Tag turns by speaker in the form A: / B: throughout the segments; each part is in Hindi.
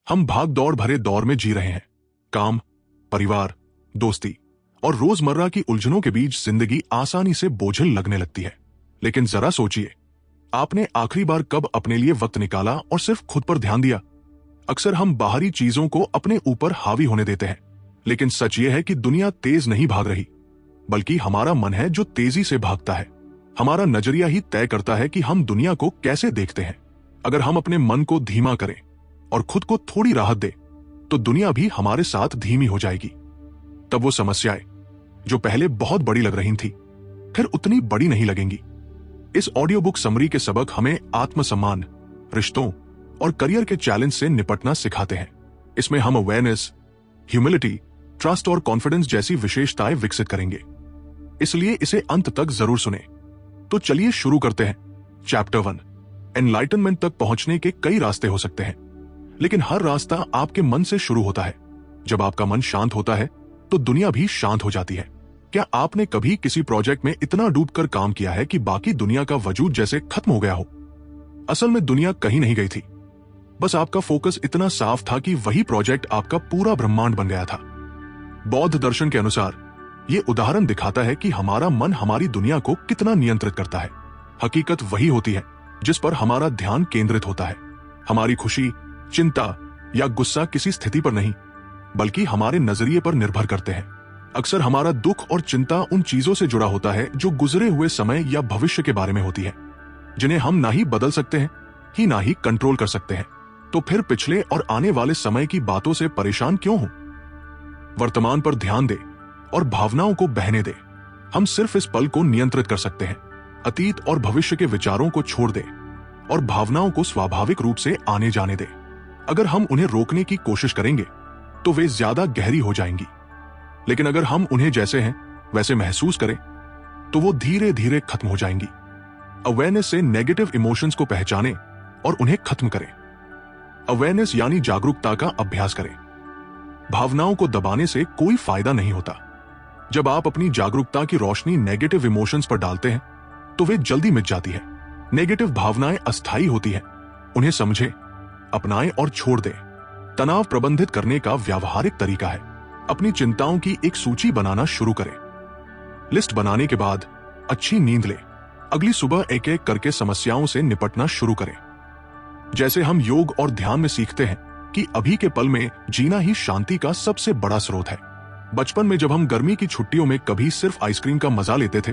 A: हम भाग दौड़ भरे दौर में जी रहे हैं। काम, परिवार, दोस्ती और रोजमर्रा की उलझनों के बीच जिंदगी आसानी से बोझिल लगने लगती है। लेकिन जरा सोचिए, आपने आखिरी बार कब अपने लिए वक्त निकाला और सिर्फ खुद पर ध्यान दिया? अक्सर हम बाहरी चीजों को अपने ऊपर हावी होने देते हैं, लेकिन सच यह है कि दुनिया तेज नहीं भाग रही, बल्कि हमारा मन है जो तेजी से भागता है। हमारा नजरिया ही तय करता है कि हम दुनिया को कैसे देखते हैं। अगर हम अपने मन को धीमा करें और खुद को थोड़ी राहत दें, तो दुनिया भी हमारे साथ धीमी हो जाएगी। तब वो समस्याएं जो पहले बहुत बड़ी लग रही थी, फिर उतनी बड़ी नहीं लगेंगी। इस ऑडियो बुक समरी के सबक हमें आत्मसम्मान, रिश्तों और करियर के चैलेंज से निपटना सिखाते हैं। इसमें हम अवेयरनेस, ह्यूमिलिटी, ट्रस्ट और कॉन्फिडेंस जैसी विशेषताएं विकसित करेंगे। इसलिए इसे अंत तक जरूर सुने। तो चलिए शुरू करते हैं। चैप्टर 1, एनलाइटनमेंट तक पहुंचने के कई रास्ते हो सकते हैं, लेकिन हर रास्ता आपके मन से शुरू होता है। जब आपका मन शांत होता है, तो दुनिया भी शांत हो जाती है। क्या आपने कभी किसी प्रोजेक्ट में इतना डूबकर काम किया है कि बाकी दुनिया का वजूद जैसे खत्म हो गया हो? असल में दुनिया कहीं नहीं गई थी, बस आपका फोकस इतना साफ था कि वही प्रोजेक्ट आपका पूरा ब्रह्मांड बन गया था। बौद्ध दर्शन के अनुसार यह उदाहरण दिखाता है कि हमारा मन हमारी दुनिया को कितना नियंत्रित करता है। हकीकत वही होती है जिस पर हमारा ध्यान केंद्रित होता है। हमारी खुशी, चिंता या गुस्सा किसी स्थिति पर नहीं, बल्कि हमारे नजरिए पर निर्भर करते हैं। अक्सर हमारा दुख और चिंता उन चीजों से जुड़ा होता है जो गुजरे हुए समय या भविष्य के बारे में होती है, जिन्हें हम ना ही बदल सकते हैं ही ना ही कंट्रोल कर सकते हैं। तो फिर पिछले और आने वाले समय की बातों से परेशान क्यों हो? वर्तमान पर ध्यान दे और भावनाओं को बहने दे। हम सिर्फ इस पल को नियंत्रित कर सकते हैं। अतीत और भविष्य के विचारों को छोड़ दे और भावनाओं को स्वाभाविक रूप से आने जाने दे। अगर हम उन्हें रोकने की कोशिश करेंगे तो वे ज्यादा गहरी हो जाएंगी, लेकिन अगर हम उन्हें जैसे हैं वैसे महसूस करें तो वो धीरे धीरे खत्म हो जाएंगी। अवेयरनेस से नेगेटिव इमोशंस को पहचानें और उन्हें खत्म करें। अवेयरनेस यानी जागरूकता का अभ्यास करें। भावनाओं को दबाने से कोई फायदा नहीं होता। जब आप अपनी जागरूकता की रोशनी नेगेटिव इमोशंस पर डालते हैं तो वे जल्दी मिट जाती है। नेगेटिव भावनाएं अस्थायी होती हैं। उन्हें समझें, अपनाएं और छोड़ दें। तनाव प्रबंधित करने का व्यावहारिक तरीका है अपनी चिंताओं की एक सूची बनाना शुरू करें। लिस्ट बनाने के बाद अच्छी नींद लें। अगली सुबह एक एक करके समस्याओं से निपटना शुरू करें। जैसे हम योग और ध्यान में सीखते हैं कि अभी के पल में जीना ही शांति का सबसे बड़ा स्रोत है। बचपन में जब हम गर्मी की छुट्टियों में कभी सिर्फ आइसक्रीम का मजा लेते थे,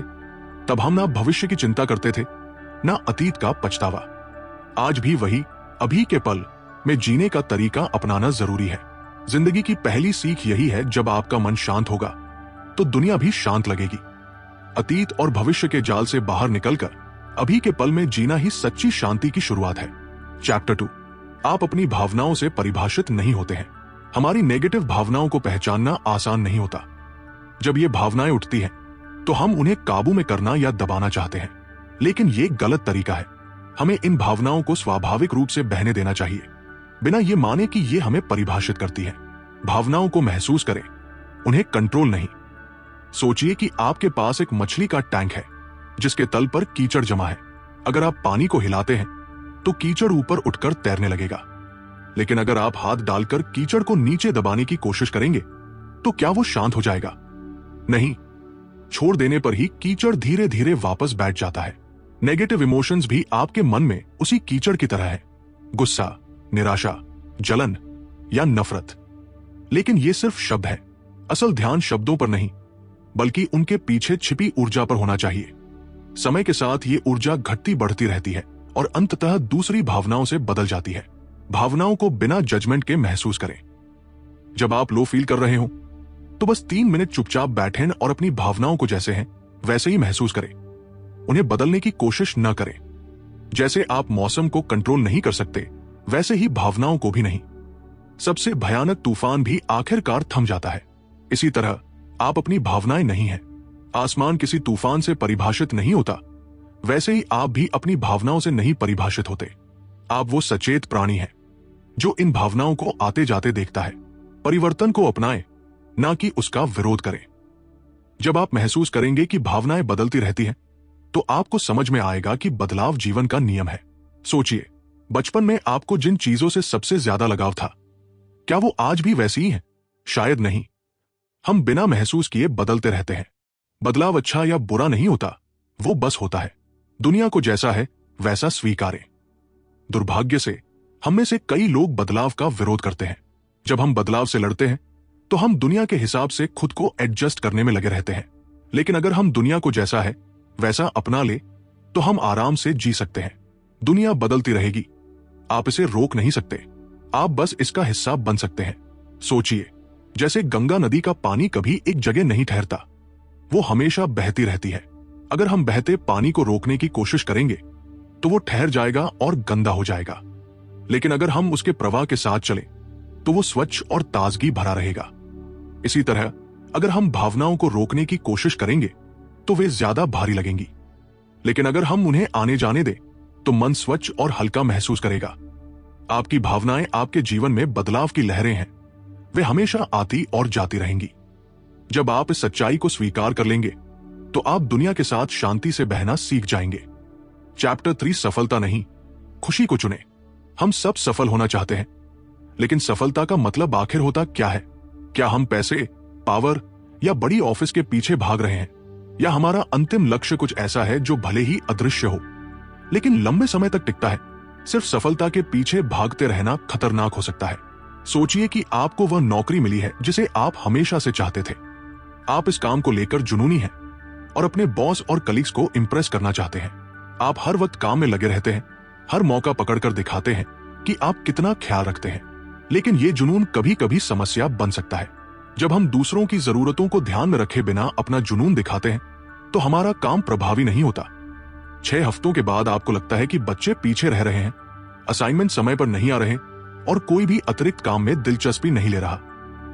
A: तब हम ना भविष्य की चिंता करते थे, ना अतीत का पछतावा। आज भी वही अभी के पल में जीने का तरीका अपनाना जरूरी है। जिंदगी की पहली सीख यही है, जब आपका मन शांत होगा तो दुनिया भी शांत लगेगी। अतीत और भविष्य के जाल से बाहर निकलकर अभी के पल में जीना ही सच्ची शांति की शुरुआत है। चैप्टर 2, आप अपनी भावनाओं से परिभाषित नहीं होते हैं। हमारी नेगेटिव भावनाओं को पहचानना आसान नहीं होता। जब ये भावनाएं उठती हैं तो हम उन्हें काबू में करना या दबाना चाहते हैं, लेकिन ये गलत तरीका है। हमें इन भावनाओं को स्वाभाविक रूप से बहने देना चाहिए, बिना ये माने कि ये हमें परिभाषित करती है। भावनाओं को महसूस करें, उन्हें कंट्रोल नहीं। सोचिए कि आपके पास एक मछली का टैंक है जिसके तल पर कीचड़ जमा है। अगर आप पानी को हिलाते हैं तो कीचड़ ऊपर उठकर तैरने लगेगा, लेकिन अगर आप हाथ डालकर कीचड़ को नीचे दबाने की कोशिश करेंगे तो क्या वो शांत हो जाएगा? नहीं। छोड़ देने पर ही कीचड़ धीरे धीरे वापस बैठ जाता है। नेगेटिव इमोशंस भी आपके मन में उसी कीचड़ की तरह है। गुस्सा, निराशा, जलन या नफरत। लेकिन ये सिर्फ शब्द है। असल ध्यान शब्दों पर नहीं, बल्कि उनके पीछे छिपी ऊर्जा पर होना चाहिए। समय के साथ ये ऊर्जा घटती बढ़ती रहती है और अंततः दूसरी भावनाओं से बदल जाती है। भावनाओं को बिना जजमेंट के महसूस करें। जब आप लो फील कर रहे हो तो बस 3 मिनट चुपचाप बैठें और अपनी भावनाओं को जैसे हैं वैसे ही महसूस करें। उन्हें बदलने की कोशिश न करें। जैसे आप मौसम को कंट्रोल नहीं कर सकते, वैसे ही भावनाओं को भी नहीं। सबसे भयानक तूफान भी आखिरकार थम जाता है। इसी तरह आप अपनी भावनाएं नहीं हैं। आसमान किसी तूफान से परिभाषित नहीं होता, वैसे ही आप भी अपनी भावनाओं से नहीं परिभाषित होते। आप वो सचेत प्राणी हैं जो इन भावनाओं को आते जाते देखता है। परिवर्तन को अपनाएं, ना कि उसका विरोध करें। जब आप महसूस करेंगे कि भावनाएं बदलती रहती हैं, तो आपको समझ में आएगा कि बदलाव जीवन का नियम है। सोचिए, बचपन में आपको जिन चीजों से सबसे ज्यादा लगाव था, क्या वो आज भी वैसी ही हैं? शायद नहीं। हम बिना महसूस किए बदलते रहते हैं। बदलाव अच्छा या बुरा नहीं होता, वो बस होता है। दुनिया को जैसा है वैसा स्वीकारें। दुर्भाग्य से हम में से कई लोग बदलाव का विरोध करते हैं। जब हम बदलाव से लड़ते हैं तो हम दुनिया के हिसाब से खुद को एडजस्ट करने में लगे रहते हैं। लेकिन अगर हम दुनिया को जैसा है वैसा अपना ले तो हम आराम से जी सकते हैं। दुनिया बदलती रहेगी, आप इसे रोक नहीं सकते, आप बस इसका हिस्सा बन सकते हैं। सोचिए, जैसे गंगा नदी का पानी कभी एक जगह नहीं ठहरता, वो हमेशा बहती रहती है। अगर हम बहते पानी को रोकने की कोशिश करेंगे तो वो ठहर जाएगा और गंदा हो जाएगा। लेकिन अगर हम उसके प्रवाह के साथ चलें तो वो स्वच्छ और ताजगी भरा रहेगा। इसी तरह अगर हम भावनाओं को रोकने की कोशिश करेंगे तो वे ज्यादा भारी लगेंगी। लेकिन अगर हम उन्हें आने जाने दें तो मन स्वच्छ और हल्का महसूस करेगा। आपकी भावनाएं आपके जीवन में बदलाव की लहरें हैं, वे हमेशा आती और जाती रहेंगी। जब आप इस सच्चाई को स्वीकार कर लेंगे तो आप दुनिया के साथ शांति से बहना सीख जाएंगे। चैप्टर 3 सफलता नहीं, खुशी को चुने। हम सब सफल होना चाहते हैं, लेकिन सफलता का मतलब आखिर होता क्या है? क्या हम पैसे, पावर या बड़ी ऑफिस के पीछे भाग रहे हैं, या हमारा अंतिम लक्ष्य कुछ ऐसा है जो भले ही अदृश्य हो लेकिन लंबे समय तक टिकता है? सिर्फ सफलता के पीछे भागते रहना खतरनाक हो सकता है। सोचिए कि आपको वह नौकरी मिली है जिसे आप हमेशा से चाहते थे। आप इस काम को लेकर जुनूनी हैं और अपने बॉस और कलीग्स को इंप्रेस करना चाहते हैं। आप हर वक्त काम में लगे रहते हैं, हर मौका पकड़कर दिखाते हैं कि आप कितना ख्याल रखते हैं। लेकिन ये जुनून कभी कभी समस्या बन सकता है। जब हम दूसरों की जरूरतों को ध्यान में रखे बिना अपना जुनून दिखाते हैं तो हमारा काम प्रभावी नहीं होता। 6 हफ्तों के बाद आपको लगता है कि बच्चे पीछे रह रहे हैं, असाइनमेंट समय पर नहीं आ रहे और कोई भी अतिरिक्त काम में दिलचस्पी नहीं ले रहा।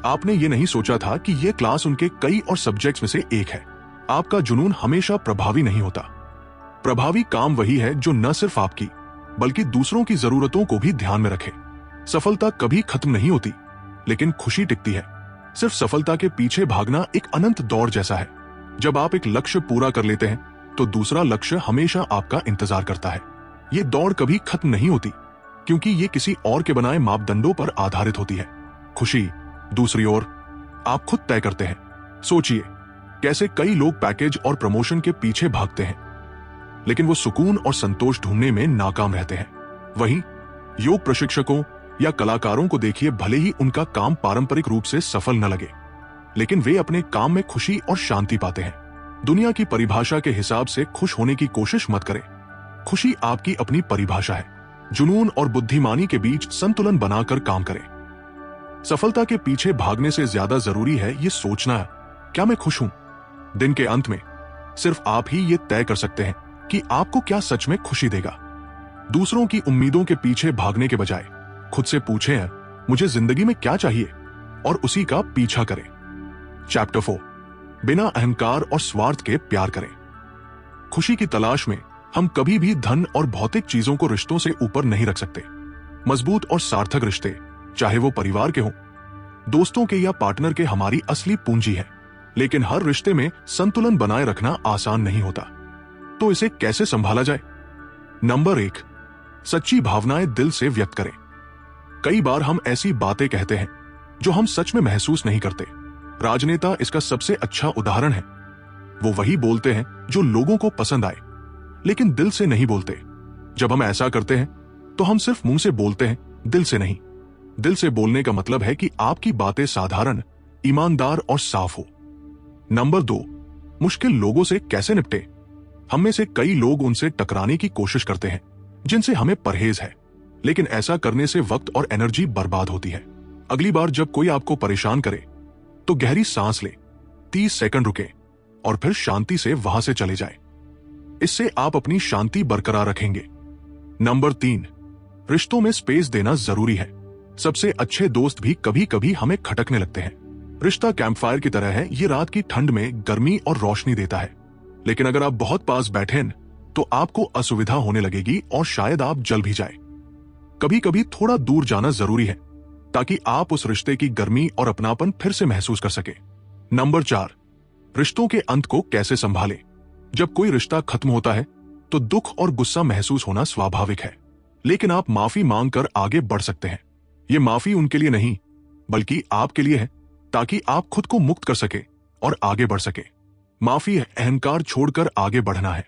A: आपने ये नहीं सोचा था कि ये क्लास उनके कई और सब्जेक्ट्स में से एक है। आपका जुनून हमेशा प्रभावी नहीं होता। प्रभावी काम वही है जो न सिर्फ आपकी बल्कि दूसरों की जरूरतों को भी ध्यान में रखे। सफलता कभी खत्म नहीं होती, लेकिन खुशी टिकती है। सिर्फ सफलता के पीछे भागना एक अनंत दौड़ जैसा है। जब आप एक लक्ष्य पूरा कर लेते हैं तो दूसरा लक्ष्य हमेशा आपका इंतजार करता है। ये दौड़ कभी खत्म नहीं होती, क्योंकि ये किसी और के बनाए मापदंडों पर आधारित होती है। खुशी दूसरी ओर आप खुद तय करते हैं। सोचिए कैसे कई लोग पैकेज और प्रमोशन के पीछे भागते हैं, लेकिन वो सुकून और संतोष ढूंढने में नाकाम रहते हैं। वहीं योग प्रशिक्षकों या कलाकारों को देखिए, भले ही उनका काम पारंपरिक रूप से सफल न लगे, लेकिन वे अपने काम में खुशी और शांति पाते हैं। दुनिया की परिभाषा के हिसाब से खुश होने की कोशिश मत करें। खुशी आपकी अपनी परिभाषा है। जुनून और बुद्धिमानी के बीच संतुलन बनाकर काम करें। सफलता के पीछे भागने से ज्यादा जरूरी है ये सोचना, क्या मैं खुश हूं? दिन के अंत में सिर्फ आप ही ये तय कर सकते हैं कि आपको क्या सच में खुशी देगा। दूसरों की उम्मीदों के पीछे भागने के बजाय खुद से पूछें, मुझे जिंदगी में क्या चाहिए, और उसी का पीछा करें। चैप्टर 4 बिना अहंकार और स्वार्थ के प्यार करें। खुशी की तलाश में हम कभी भी धन और भौतिक चीजों को रिश्तों से ऊपर नहीं रख सकते। मजबूत और सार्थक रिश्ते, चाहे वो परिवार के हों, दोस्तों के या पार्टनर के, हमारी असली पूंजी है। लेकिन हर रिश्ते में संतुलन बनाए रखना आसान नहीं होता। तो इसे कैसे संभाला जाए? नंबर 1, सच्ची भावनाएं दिल से व्यक्त करें। कई बार हम ऐसी बातें कहते हैं जो हम सच में महसूस नहीं करते। राजनेता इसका सबसे अच्छा उदाहरण है। वो वही बोलते हैं जो लोगों को पसंद आए, लेकिन दिल से नहीं बोलते। जब हम ऐसा करते हैं तो हम सिर्फ मुंह से बोलते हैं, दिल से नहीं। दिल से बोलने का मतलब है कि आपकी बातें साधारण, ईमानदार और साफ हो। नंबर 2, मुश्किल लोगों से कैसे निपटे। हम में से कई लोग उनसे टकराने की कोशिश करते हैं जिनसे हमें परहेज है, लेकिन ऐसा करने से वक्त और एनर्जी बर्बाद होती है। अगली बार जब कोई आपको परेशान करे तो गहरी सांस ले, 30 सेकंड रुके और फिर शांति से वहां से चले जाए। इससे आप अपनी शांति बरकरार रखेंगे। नंबर 3, रिश्तों में स्पेस देना जरूरी है। सबसे अच्छे दोस्त भी कभी कभी हमें खटकने लगते हैं। रिश्ता कैंपफायर की तरह है, ये रात की ठंड में गर्मी और रोशनी देता है, लेकिन अगर आप बहुत पास बैठे तो आपको असुविधा होने लगेगी और शायद आप जल भी जाए। कभी कभी थोड़ा दूर जाना जरूरी है ताकि आप उस रिश्ते की गर्मी और अपनापन फिर से महसूस कर सके। नंबर 4, रिश्तों के अंत को कैसे संभालें। जब कोई रिश्ता खत्म होता है तो दुख और गुस्सा महसूस होना स्वाभाविक है, लेकिन आप माफी मांगकर आगे बढ़ सकते हैं। ये माफी उनके लिए नहीं बल्कि आपके लिए है, ताकि आप खुद को मुक्त कर सके और आगे बढ़ सके। माफी अहंकार छोड़कर आगे बढ़ना है।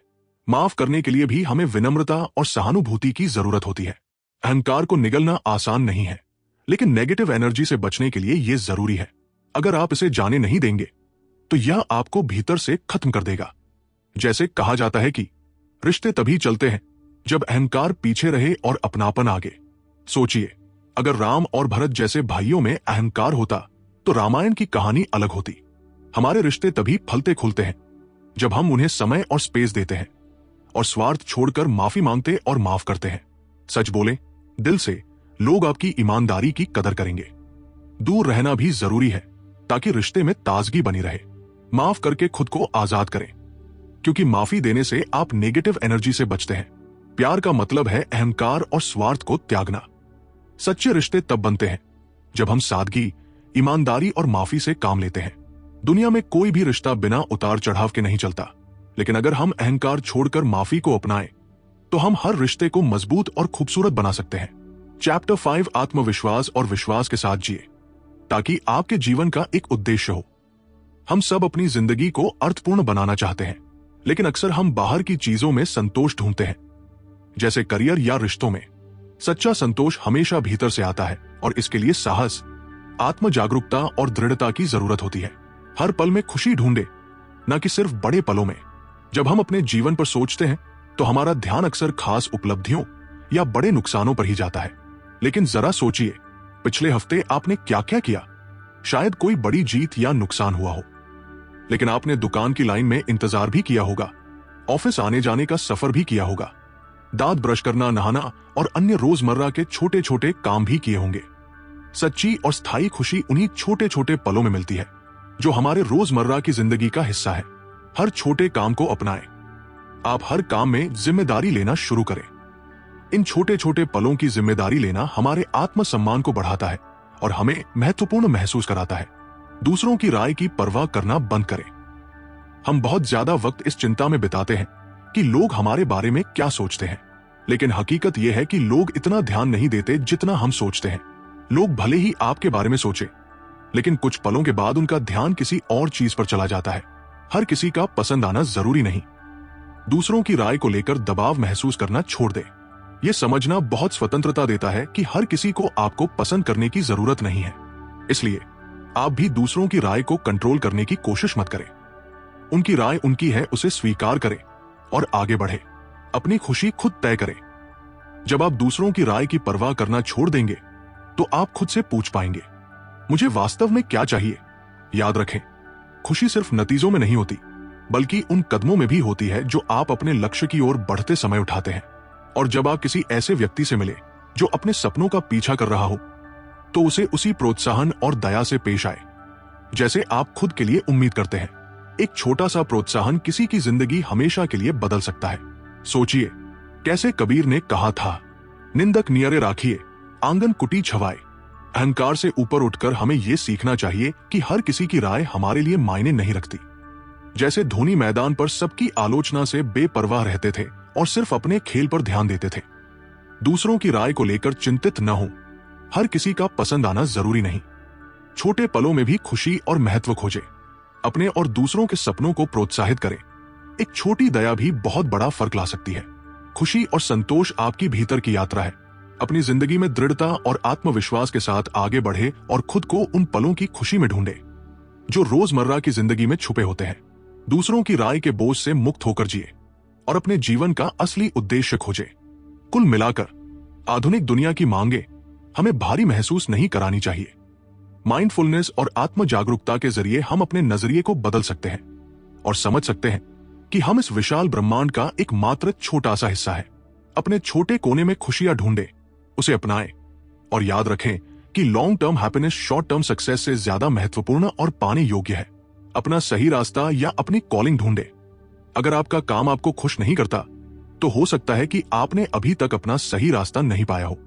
A: माफ करने के लिए भी हमें विनम्रता और सहानुभूति की जरूरत होती है। अहंकार को निगलना आसान नहीं है, लेकिन नेगेटिव एनर्जी से बचने के लिए यह जरूरी है। अगर आप इसे जाने नहीं देंगे तो यह आपको भीतर से खत्म कर देगा। जैसे कहा जाता है कि रिश्ते तभी चलते हैं जब अहंकार पीछे रहे और अपनापन आगे। सोचिए, अगर राम और भरत जैसे भाइयों में अहंकार होता तो रामायण की कहानी अलग होती। हमारे रिश्ते तभी फलते खुलते हैं जब हम उन्हें समय और स्पेस देते हैं और स्वार्थ छोड़कर माफी मांगते और माफ करते हैं। सच बोले दिल से, लोग आपकी ईमानदारी की कदर करेंगे। दूर रहना भी जरूरी है ताकि रिश्ते में ताजगी बनी रहे। माफ करके खुद को आजाद करें, क्योंकि माफी देने से आप नेगेटिव एनर्जी से बचते हैं। प्यार का मतलब है अहंकार और स्वार्थ को त्यागना। सच्चे रिश्ते तब बनते हैं जब हम सादगी, ईमानदारी और माफी से काम लेते हैं। दुनिया में कोई भी रिश्ता बिना उतार चढ़ाव के नहीं चलता, लेकिन अगर हम अहंकार छोड़कर माफी को अपनाएं तो हम हर रिश्ते को मजबूत और खूबसूरत बना सकते हैं। चैप्टर 5 आत्मविश्वास और विश्वास के साथ जिए, ताकि आपके जीवन का एक उद्देश्य हो। हम सब अपनी जिंदगी को अर्थपूर्ण बनाना चाहते हैं, लेकिन अक्सर हम बाहर की चीजों में संतोष ढूंढते हैं, जैसे करियर या रिश्तों में। सच्चा संतोष हमेशा भीतर से आता है और इसके लिए साहस, आत्म जागरूकता और दृढ़ता की जरूरत होती है। हर पल में खुशी ढूंढे, न कि सिर्फ बड़े पलों में। जब हम अपने जीवन पर सोचते हैं तो हमारा ध्यान अक्सर खास उपलब्धियों या बड़े नुकसानों पर ही जाता है। लेकिन जरा सोचिए, पिछले हफ्ते आपने क्या क्या किया। शायद कोई बड़ी जीत या नुकसान हुआ हो, लेकिन आपने दुकान की लाइन में इंतजार भी किया होगा, ऑफिस आने जाने का सफर भी किया होगा, दांत ब्रश करना, नहाना और अन्य रोजमर्रा के छोटे छोटे काम भी किए होंगे। सच्ची और स्थायी खुशी उन्हीं छोटे छोटे पलों में मिलती है जो हमारे रोजमर्रा की जिंदगी का हिस्सा है। हर छोटे काम को अपनाएं। आप हर काम में जिम्मेदारी लेना शुरू करें। इन छोटे छोटे पलों की जिम्मेदारी लेना हमारे आत्मसम्मान को बढ़ाता है और हमें महत्वपूर्ण महसूस कराता है। दूसरों की राय की परवाह करना बंद करें। हम बहुत ज्यादा वक्त इस चिंता में बिताते हैं कि लोग हमारे बारे में क्या सोचते हैं, लेकिन हकीकत यह है कि लोग इतना ध्यान नहीं देते जितना हम सोचते हैं। लोग भले ही आपके बारे में सोचे, लेकिन कुछ पलों के बाद उनका ध्यान किसी और चीज पर चला जाता है। हर किसी का पसंद आना जरूरी नहीं। दूसरों की राय को लेकर दबाव महसूस करना छोड़ दें। यह समझना बहुत स्वतंत्रता देता है कि हर किसी को आपको पसंद करने की जरूरत नहीं है। इसलिए आप भी दूसरों की राय को कंट्रोल करने की कोशिश मत करें। उनकी राय उनकी है, उसे स्वीकार करें और आगे बढ़े। अपनी खुशी खुद तय करें। जब आप दूसरों की राय की परवाह करना छोड़ देंगे तो आप खुद से पूछ पाएंगे, मुझे वास्तव में क्या चाहिए। याद रखें, खुशी सिर्फ नतीजों में नहीं होती, बल्कि उन कदमों में भी होती है जो आप अपने लक्ष्य की ओर बढ़ते समय उठाते हैं। और जब आप किसी ऐसे व्यक्ति से मिले जो अपने सपनों का पीछा कर रहा हो, तो उसे उसी प्रोत्साहन और दया से पेश आए जैसे आप खुद के लिए उम्मीद करते हैं। एक छोटा सा प्रोत्साहन किसी की जिंदगी हमेशा के लिए बदल सकता है। सोचिए, कैसे कबीर ने कहा था, निंदक नियरे राखिए, आंगन कुटी छवाए। अहंकार से ऊपर उठकर हमें यह सीखना चाहिए कि हर किसी की राय हमारे लिए मायने नहीं रखती। जैसे धोनी मैदान पर सबकी आलोचना से बेपरवाह रहते थे और सिर्फ अपने खेल पर ध्यान देते थे। दूसरों की राय को लेकर चिंतित न हो। हर किसी का पसंद आना जरूरी नहीं। छोटे पलों में भी खुशी और महत्व खोजें। अपने और दूसरों के सपनों को प्रोत्साहित करें। एक छोटी दया भी बहुत बड़ा फर्क ला सकती है। खुशी और संतोष आपकी भीतर की यात्रा है। अपनी जिंदगी में दृढ़ता और आत्मविश्वास के साथ आगे बढ़े और खुद को उन पलों की खुशी में ढूंढे जो रोजमर्रा की जिंदगी में छुपे होते हैं। दूसरों की राय के बोझ से मुक्त होकर जिए और अपने जीवन का असली उद्देश्य खोजे। कुल मिलाकर आधुनिक दुनिया की मांगे हमें भारी महसूस नहीं करानी चाहिए। माइंडफुलनेस और आत्म जागरूकता के जरिए हम अपने नजरिए को बदल सकते हैं और समझ सकते हैं कि हम इस विशाल ब्रह्मांड का एक मात्र छोटा सा हिस्सा है। अपने छोटे कोने में खुशियां ढूंढे, उसे अपनाएं और याद रखें कि long term happiness short term success से ज्यादा महत्वपूर्ण और पाने योग्य है। अपना सही रास्ता या अपनी कॉलिंग ढूंढे। अगर आपका काम आपको खुश नहीं करता तो हो सकता है कि आपने अभी तक अपना सही रास्ता नहीं पाया हो।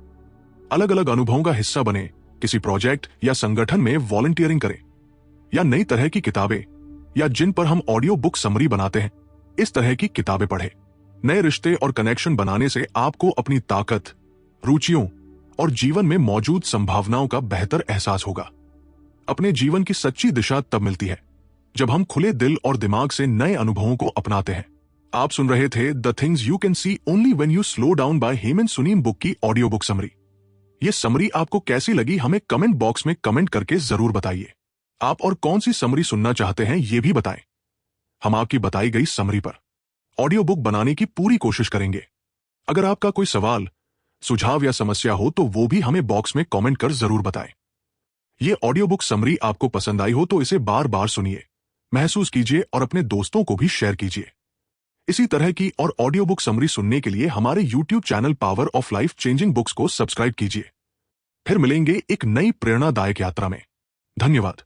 A: अलग अलग अनुभवों का हिस्सा बने, किसी प्रोजेक्ट या संगठन में वॉलंटियरिंग करें या नई तरह की किताबें या जिन पर हम ऑडियो बुक समरी बनाते हैं, इस तरह की किताबें पढ़ें। नए रिश्ते और कनेक्शन बनाने से आपको अपनी ताकत, रुचियों और जीवन में मौजूद संभावनाओं का बेहतर एहसास होगा। अपने जीवन की सच्ची दिशा तब मिलती है जब हम खुले दिल और दिमाग से नए अनुभवों को अपनाते हैं। आप सुन रहे थे the things you can see only when you slow down by Haemin Sunim book की ऑडियो बुक समरी। ये समरी आपको कैसी लगी हमें कमेंट बॉक्स में कमेंट करके जरूर बताइए। आप और कौन सी समरी सुनना चाहते हैं ये भी बताएं। हम आपकी बताई गई समरी पर ऑडियो बुक बनाने की पूरी कोशिश करेंगे। अगर आपका कोई सवाल, सुझाव या समस्या हो तो वो भी हमें बॉक्स में कमेंट कर जरूर बताएं। ये ऑडियो बुक समरी आपको पसंद आई हो तो इसे बार बार सुनिए, महसूस कीजिए और अपने दोस्तों को भी शेयर कीजिए। इसी तरह की और ऑडियो बुक समरी सुनने के लिए हमारे YouTube channel power of life changing books को सब्सक्राइब कीजिए। फिर मिलेंगे एक नई प्रेरणादायक यात्रा में। धन्यवाद।